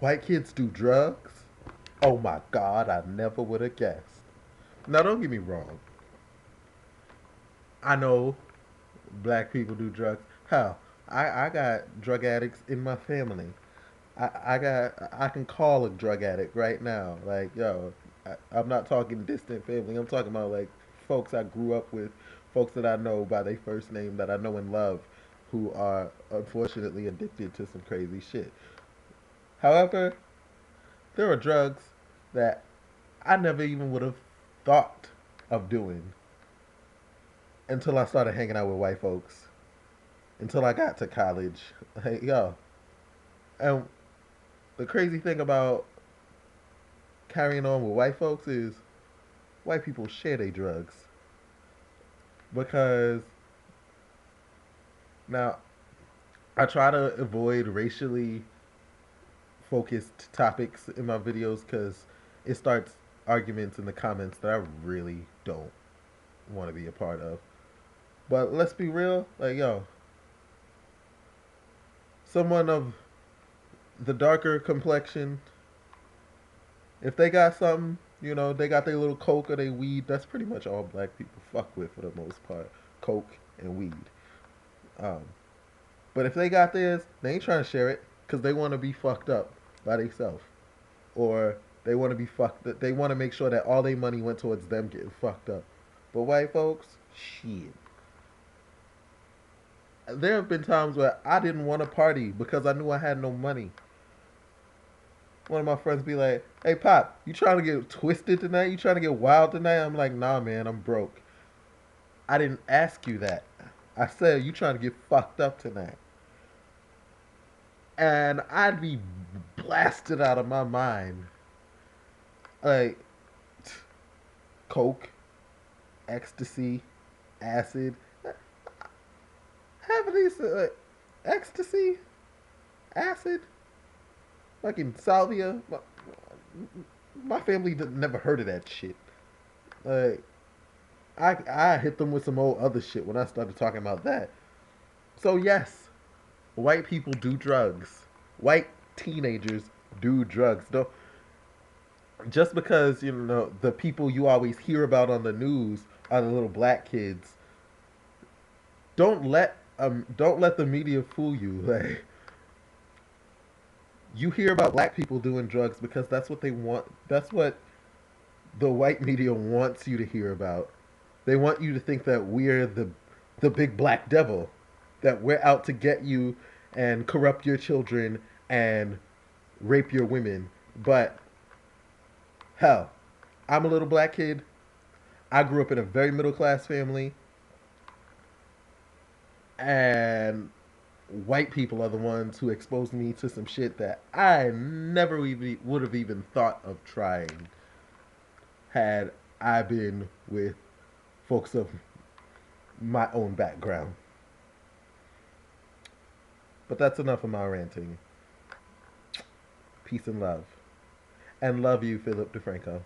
White kids do drugs? Oh my god, I never would have guessed. Now, don't get me wrong. I know black people do drugs. Hell, I got drug addicts in my family. I can call a drug addict right now. Like, yo, I'm not talking distant family. I'm talking about like folks I grew up with, folks that I know by their first name that I know and love, who are unfortunately addicted to some crazy shit. However, there are drugs that I never even would have thought of doing until I started hanging out with white folks. Until I got to college. Like, yo. And the crazy thing about carrying on with white folks is white people share their drugs. Because now I try to avoid racially focused topics in my videos because it starts arguments in the comments that I really don't want to be a part of. But let's be real, like, yo, someone of the darker complexion, if they got something, they got their little coke or their weed. That's pretty much all black people fuck with for the most part, coke and weed. Um, but if they got theirs, they ain't trying to share it because they want to be fucked up by themselves, or they want to be fucked. They want to make sure that all their money went towards them getting fucked up. But white folks, shit. There have been times where I didn't want to party because I knew I had no money. One of my friends be like, "Hey, Pop, you trying to get twisted tonight? You trying to get wild tonight?" I'm like, "Nah, man, I'm broke." I didn't ask you that. I said you trying to get fucked up tonight, and I'd be blasted out of my mind. Like coke, ecstasy, acid. Half of these ecstasy, acid, fucking salvia. My family never heard of that shit. Like I hit them with some old other shit when I started talking about that. So yes, white people do drugs. White teenagers do drugs. Don't just because the people you always hear about on the news are the little black kids. Don't let the media fool you. Like you hear about black people doing drugs because that's what they want. That's what the white media wants you to hear about. They want you to think that we're the big black devil, that we're out to get you and corrupt your children and rape your women. But hell, I'm a little black kid. I grew up in a very middle class family, and white people are the ones who exposed me to some shit that I never even would have even thought of trying had I been with folks of my own background. But that's enough of my ranting. Peace and love. And love you, Philip Defranco.